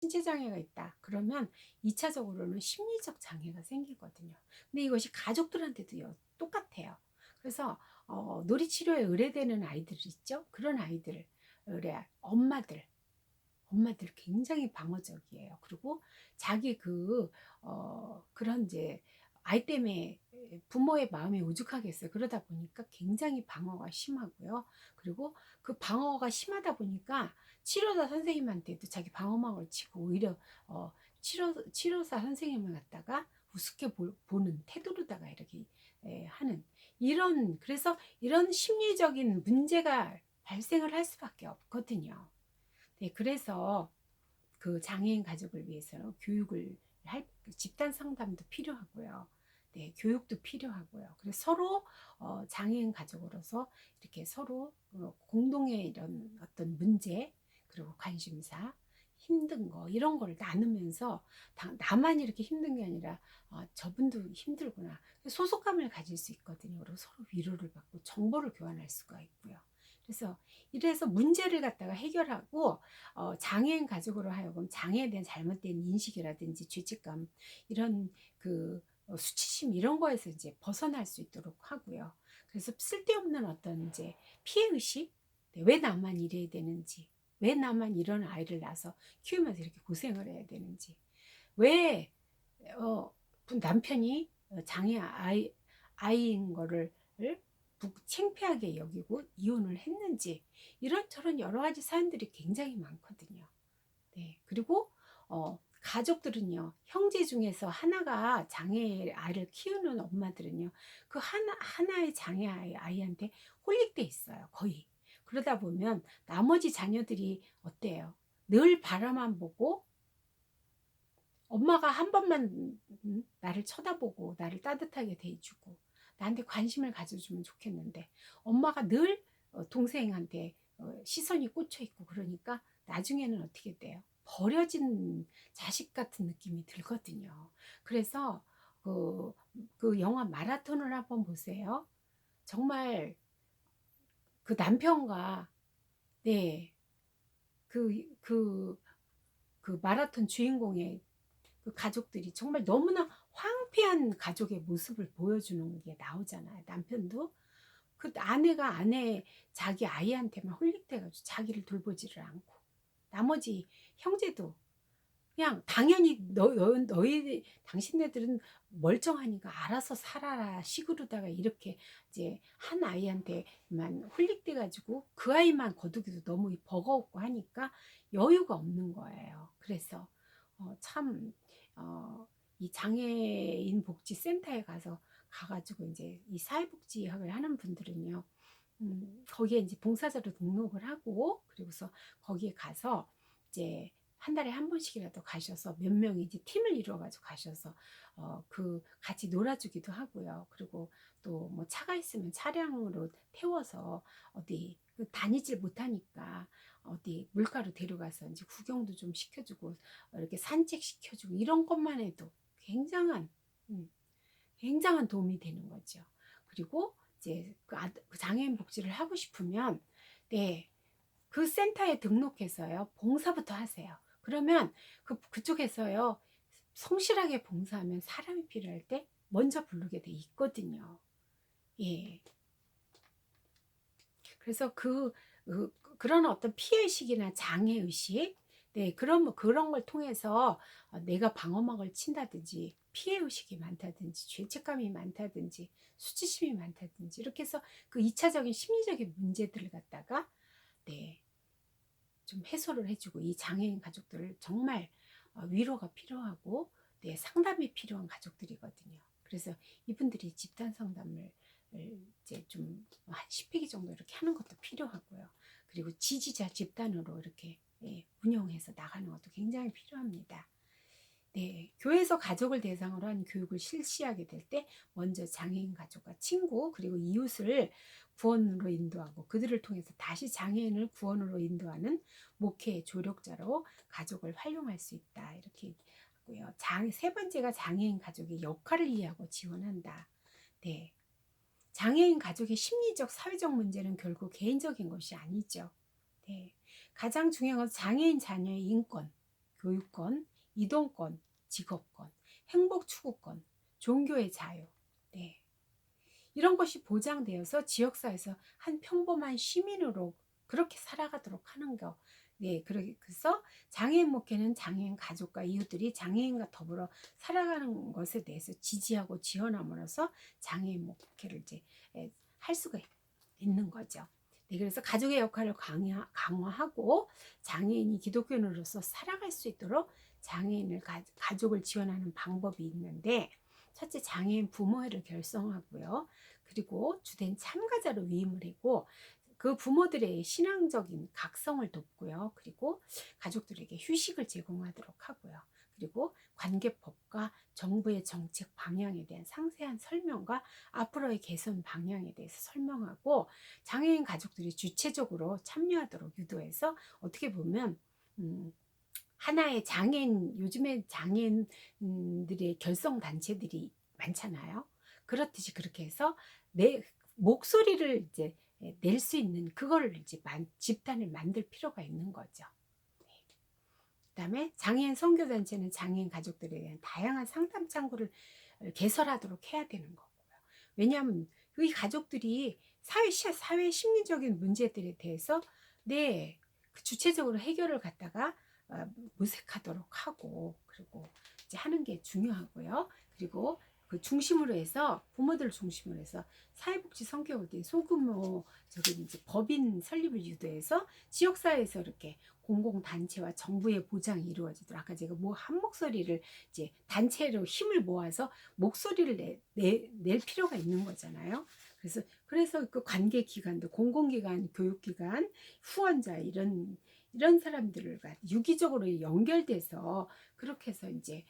신체 장애가 있다. 그러면 2차적으로는 심리적 장애가 생기거든요. 근데 이것이 가족들한테도 똑같아요. 그래서 놀이치료에 의뢰되는 아이들 있죠? 그런 아이들, 엄마들 굉장히 방어적이에요. 그리고 자기 그런 이제 아이 때문에 부모의 마음이 오죽하겠어요. 그러다 보니까 굉장히 방어가 심하고요. 그리고 그 방어가 심하다 보니까 치료사 선생님한테도 자기 방어막을 치고 오히려 치료사 선생님을 갖다가 우습게 보는 태도로다가 이렇게 하는 그래서 이런 심리적인 문제가 발생을 할 수밖에 없거든요. 네, 그래서 그 장애인 가족을 위해서 교육을 집단 상담도 필요하고요. 네, 교육도 필요하고요. 그래서 서로 장애인 가족으로서 이렇게 서로 공동의 이런 어떤 문제 그리고 관심사 힘든 거 이런 걸 나누면서 나만 이렇게 힘든 게 아니라 저분도 힘들구나 소속감을 가질 수 있거든요. 그리고 서로 위로를 받고 정보를 교환할 수가 있고요. 그래서 이래서 문제를 갖다가 해결하고 장애인 가족으로 하여금 장애에 대한 잘못된 인식이라든지 죄책감 이런 수치심 이런 거에서 이제 벗어날 수 있도록 하고요. 그래서 쓸데없는 어떤 이제 피해 의식, 네, 왜 나만 이래야 되는지, 왜 나만 이런 아이를 낳아서 키우면서 이렇게 고생을 해야 되는지, 왜 남편이 아이인 거를 창피하게 여기고 이혼을 했는지 이런저런 여러 가지 사연들이 굉장히 많거든요. 네. 그리고 가족들은요. 형제 중에서 하나가 장애 아이를 키우는 엄마들은요. 그 하나의 장애 아이한테 홀릭돼 있어요. 거의. 그러다 보면 나머지 자녀들이 어때요? 늘 바라만 보고 엄마가 한 번만 나를 쳐다보고 나를 따뜻하게 대해주고 나한테 관심을 가져주면 좋겠는데 엄마가 늘 동생한테 시선이 꽂혀 있고 그러니까 나중에는 어떻게 돼요? 버려진 자식 같은 느낌이 들거든요. 그래서 그 영화 마라톤을 한번 보세요. 정말 그 남편과 네, 그, 그, 그 마라톤 주인공의 그 가족들이 정말 너무나 황폐한 가족의 모습을 보여주는 게 나오잖아요. 남편도 그 아내가 자기 아이한테만 홀릭돼가지고 자기를 돌보지를 않고 나머지 형제도 그냥 당연히 너희 당신네들은 멀쩡하니까 알아서 살아라 식으로다가 이렇게 이제 한 아이한테만 홀릭돼 가지고 그 아이만 거두기도 너무 버거웠고 하니까 여유가 없는 거예요. 그래서 참 이 장애인 복지 센터에 가가지고 이제 이 사회복지학을 하는 분들은요. 거기에 이제 봉사자로 등록을 하고 그리고서 거기에 가서 이제 한 달에 한 번씩이라도 가셔서 몇 명이 이제 팀을 이루어가지고 가셔서 같이 놀아주기도 하고요. 그리고 또 뭐 차가 있으면 차량으로 태워서 어디 다니질 못하니까 어디 물가로 데려가서 이제 구경도 좀 시켜주고 이렇게 산책 시켜주고 이런 것만 해도 음, 굉장한 도움이 되는 거죠. 그리고 이제 그 장애인 복지를 하고 싶으면 네, 그 센터에 등록해서요. 봉사부터 하세요. 그러면 그쪽에서요. 성실하게 봉사하면 사람이 필요할 때 먼저 부르게 돼 있거든요. 예. 그래서 그런 어떤 피해의식이나 장애의식, 네, 그런 걸 통해서 내가 방어막을 친다든지, 피해의식이 많다든지, 죄책감이 많다든지, 수치심이 많다든지, 이렇게 해서 그 2차적인 심리적인 문제들을 갖다가, 네, 좀 해소를 해주고, 이 장애인 가족들을 정말 위로가 필요하고, 네, 상담이 필요한 가족들이거든요. 그래서 이분들이 집단 상담을 이제 좀 한 10회기 정도 이렇게 하는 것도 필요하고요. 그리고 지지자 집단으로 이렇게 운영해서 나가는 것도 굉장히 필요합니다. 네, 교회에서 가족을 대상으로 한 교육을 실시하게 될 때 먼저 장애인 가족과 친구 그리고 이웃을 구원으로 인도하고 그들을 통해서 다시 장애인을 구원으로 인도하는 목회 조력자로 가족을 활용할 수 있다. 이렇게 하고요. 세 번째가 장애인 가족의 역할을 이해하고 지원한다. 네. 장애인 가족의 심리적, 사회적 문제는 결국 개인적인 것이 아니죠. 네. 가장 중요한 건 장애인 자녀의 인권, 교육권, 이동권, 직업권, 행복 추구권, 종교의 자유. 네. 이런 것이 보장되어서 지역사회에서 한 평범한 시민으로 그렇게 살아가도록 하는 거. 네, 그래서 장애인 목회는 장애인 가족과 이웃들이 장애인과 더불어 살아가는 것에 대해서 지지하고 지원함으로써 장애인 목회를 이제 할 수가 있는 거죠. 네, 그래서 가족의 역할을 강화하고 장애인이 기독교인으로서 살아갈 수 있도록 장애인을 가족을 지원하는 방법이 있는데, 첫째, 장애인 부모회를 결성하고요. 그리고 주된 참가자로 위임을 하고 그 부모들의 신앙적인 각성을 돕고요. 그리고 가족들에게 휴식을 제공하도록 하고요. 그리고 관계법과 정부의 정책 방향에 대한 상세한 설명과 앞으로의 개선 방향에 대해서 설명하고 장애인 가족들이 주체적으로 참여하도록 유도해서 어떻게 보면 하나의 장애인, 요즘에 장애인들의 결성 단체들이 많잖아요. 그렇듯이 그렇게 해서 내 목소리를 이제 낼 수 있는 그거를 이제 집단을 만들 필요가 있는 거죠. 그다음에 장애인 선교단체는 장애인 가족들에 대한 다양한 상담 창구를 개설하도록 해야 되는 거고요. 왜냐하면 이 가족들이 사회 심리적인 문제들에 대해서 주체적으로 해결을 갖다가 모색하도록 하고, 그리고 이제 하는 게 중요하고요. 그리고 그 중심으로 해서 부모들 중심으로 해서 사회복지 성교육의 소규모 이제 법인 설립을 유도해서 지역사회에서 이렇게 공공단체와 정부의 보장이 이루어지도록, 아까 제가 뭐 한 목소리를 이제 단체로 힘을 모아서 목소리를 낼 필요가 있는 거잖아요. 그래서 그 관계기관도 공공기관, 교육기관, 후원자 이런 사람들과 유기적으로 연결돼서 그렇게 해서 이제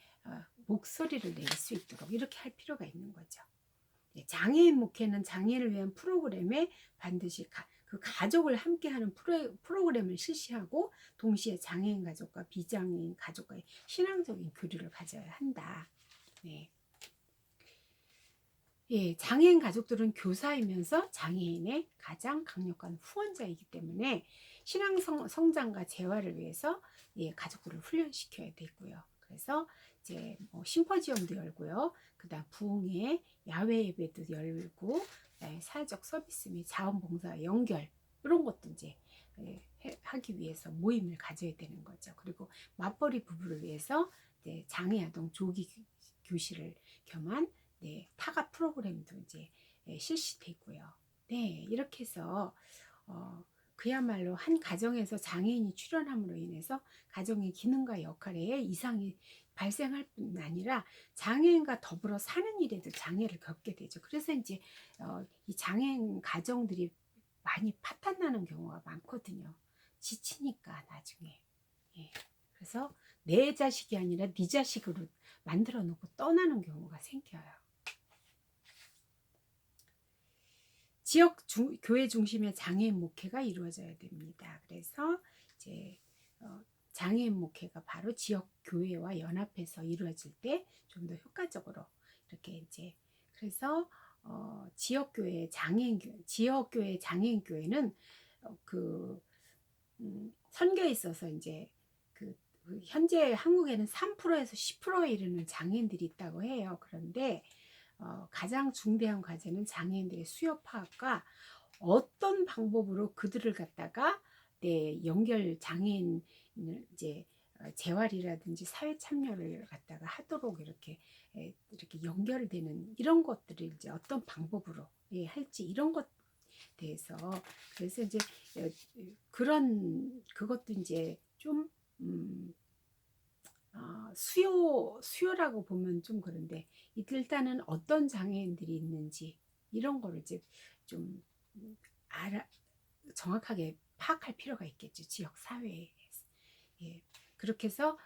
목소리를 낼 수 있도록 이렇게 할 필요가 있는 거죠. 장애인 목회는 장애인을 위한 프로그램에 반드시 그 가족을 함께하는 프로그램을 실시하고 동시에 장애인 가족과 비장애인 가족과의 신앙적인 교류를 가져야 한다. 네. 예, 장애인 가족들은 교사이면서 장애인의 가장 강력한 후원자이기 때문에 신앙 성장과 재활을 위해서 가족들을 훈련시켜야 되고요. 그래서 이제 뭐 심포지엄도 열고요. 그다음 부흥회, 야외 예배도 열고, 사회적 서비스 및 자원봉사 연결 이런 것도 이제 하기 위해서 모임을 가져야 되는 거죠. 그리고 맞벌이 부부를 위해서 장애 아동 조기 교실을 겸한 타가 프로그램도 이제 실시되고요. 네, 이렇게 해서 그야말로 한 가정에서 장애인이 출현함으로 인해서 가정의 기능과 역할에 이상이 발생할 뿐 아니라 장애인과 더불어 사는 일에도 장애를 겪게 되죠. 그래서 이제 이 장애인 가정들이 많이 파탄나는 경우가 많거든요. 지치니까 나중에. 예. 그래서 내 자식이 아니라 네 자식으로 만들어 놓고 떠나는 경우가 생겨요. 교회 중심의 장애인 목회가 이루어져야 됩니다. 그래서 이제 장애인 목회가 바로 지역 교회와 연합해서 이루어질 때 좀 더 효과적으로 이렇게 이제 그래서 지역교회 장애인 교회는 선교에 있어서 이제 현재 한국에는 3%에서 10%에 이르는 장애인들이 있다고 해요. 그런데 가장 중대한 과제는 장애인들의 수요 파악과 어떤 방법으로 그들을 갖다가 연결 장애인 이제 재활이라든지 사회 참여를 갖다가 하도록 이렇게 연결되는 이런 것들을 이제 어떤 방법으로 할지 이런 것 대해서 그래서 이제 그것도 이제 좀 수요라고 보면 좀 그런데 일단은 어떤 장애인들이 있는지 이런 거를 이제 좀 정확하게 파악할 필요가 있겠죠. 지역 사회에. 예. 그렇게 해서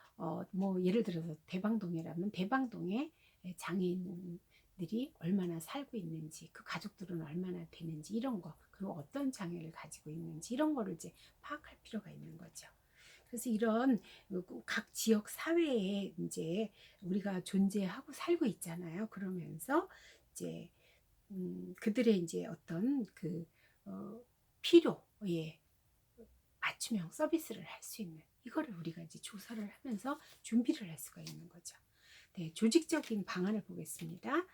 뭐 예를 들어서 대방동이라면 대방동에 장애인들이 얼마나 살고 있는지, 그 가족들은 얼마나 되는지 이런 거, 그리고 어떤 장애를 가지고 있는지 이런 거를 이제 파악할 필요가 있는 거죠. 그래서 이런 각 지역 사회에 이제 우리가 존재하고 살고 있잖아요. 그러면서 이제 그들의 이제 어떤 필요에 맞춤형 서비스를 할 수 있는 이거를 우리가 이제 조사를 하면서 준비를 할 수가 있는 거죠. 네, 조직적인 방안을 보겠습니다.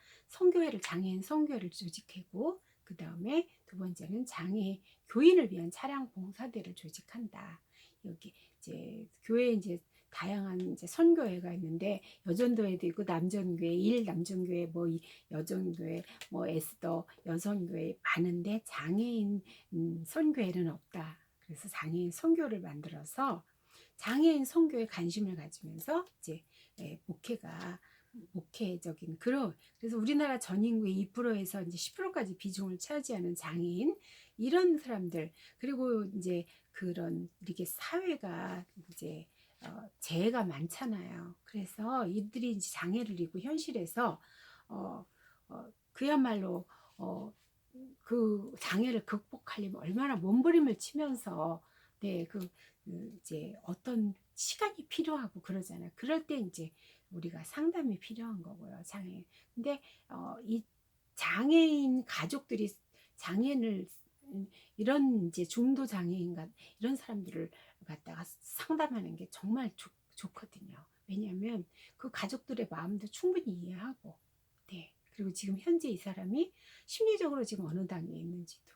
장애인 선교회를 조직하고, 그 다음에 두 번째는 장애 교인을 위한 차량 봉사대를 조직한다. 여기 이제 교회 이제 다양한 이제 선교회가 있는데, 여전도회도 있고 남전교회, 일남전교회, 뭐 여전교회, 뭐 에스더 여성교회 많은데 장애인 선교회는 없다. 그래서 장애인 선교를 만들어서 장애인 선교에 관심을 가지면서 이제 목회적인 그래서 우리나라 전 인구의 2%에서 이제 10%까지 비중을 차지하는 장애인, 이런 사람들, 그리고 이제 그런 이렇게 사회가 이제 재해가 많잖아요. 그래서 이들이 이제 장애를 입고 현실에서 그야말로 그 장애를 극복하려면 얼마나 몸부림을 치면서, 네, 이제 어떤 시간이 필요하고 그러잖아요. 그럴 때 이제 우리가 상담이 필요한 거고요. 근데 이 장애인 가족들이 장애인을 이런 이제 중도 장애인과 이런 사람들을 갖다가 상담하는 게 정말 좋거든요. 왜냐하면 그 가족들의 마음도 충분히 이해하고, 네. 그리고 지금 현재 이 사람이 심리적으로 지금 어느 단계에 있는지도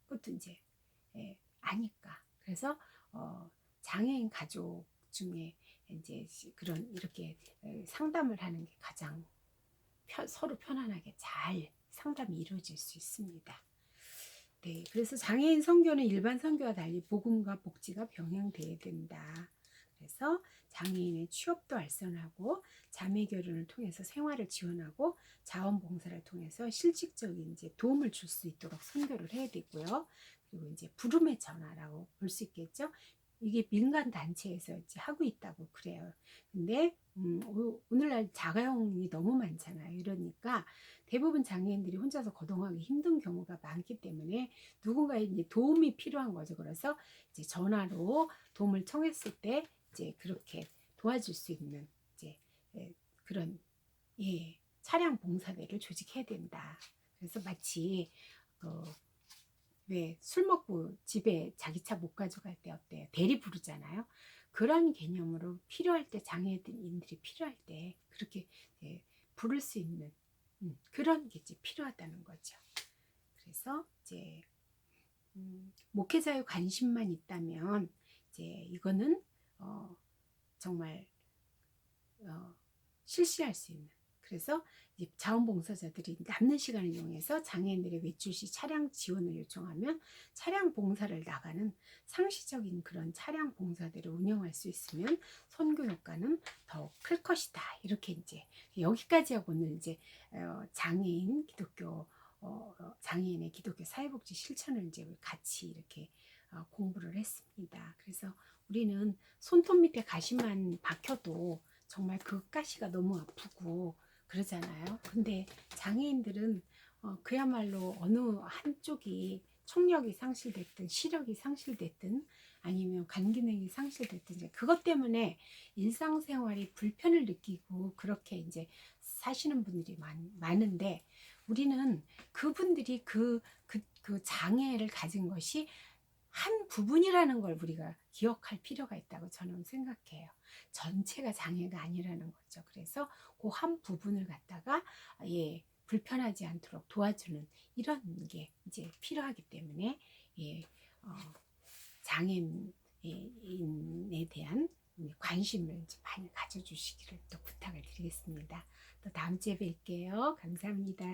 그것도 이제 아니까. 그래서 장애인 가족 중에 이제 그런 이렇게 상담을 하는 게 가장 서로 편안하게 잘 상담이 이루어질 수 있습니다. 네, 그래서 장애인 선교는 일반 선교와 달리 복음과 복지가 병행돼야 된다. 그래서 장애인의 취업도 알선하고 자매 결혼을 통해서 생활을 지원하고 자원봉사를 통해서 실질적인 이제 도움을 줄 수 있도록 선교를 해야 되고요. 그리고 이제 부름의 전화라고 볼 수 있겠죠. 이게 민간 단체에서 이제 하고 있다고 그래요. 근데 오늘날 자가용이 너무 많잖아요. 이러니까 대부분 장애인들이 혼자서 거동하기 힘든 경우가 많기 때문에 누군가의 이제 도움이 필요한 거죠. 그래서 이제 전화로 도움을 청했을 때 이제 그렇게 도와줄 수 있는 이제 그런 차량 봉사대를 조직해야 된다. 그래서 마치 왜 술 먹고 집에 자기 차 못 가져갈 때 어때요? 대리 부르잖아요. 그런 개념으로 필요할 때 장애인들이 필요할 때 그렇게 부를 수 있는 그런 게 이제 필요하다는 거죠. 그래서 이제 목회자의 관심만 있다면 이제 이거는 정말 실시할 수 있는. 그래서 이제 자원봉사자들이 남는 시간을 이용해서 장애인들의 외출 시 차량 지원을 요청하면 차량 봉사를 나가는 상시적인 그런 차량 봉사들을 운영할 수 있으면 선교 효과는 더욱 클 것이다. 이렇게 이제 여기까지 하고 오늘 이제 장애인의 기독교 사회복지 실천을 이제 같이 이렇게 공부를 했습니다. 그래서 우리는 손톱 밑에 가시만 박혀도 정말 그 가시가 너무 아프고 그러잖아요. 근데 장애인들은 그야말로 어느 한쪽이 청력이 상실됐든 시력이 상실됐든 아니면 간 기능이 상실됐든 이제 그것 때문에 일상생활이 불편을 느끼고 그렇게 이제 사시는 분들이 많은데 우리는 그분들이 그 장애를 가진 것이 한 부분이라는 걸 우리가 기억할 필요가 있다고 저는 생각해요. 전체가 장애가 아니라는 거죠. 그래서 그 한 부분을 갖다가 불편하지 않도록 도와주는 이런 게 이제 필요하기 때문에 장애인에 대한 관심을 많이 가져주시기를 또 부탁을 드리겠습니다. 또 다음 주에 뵐게요. 감사합니다.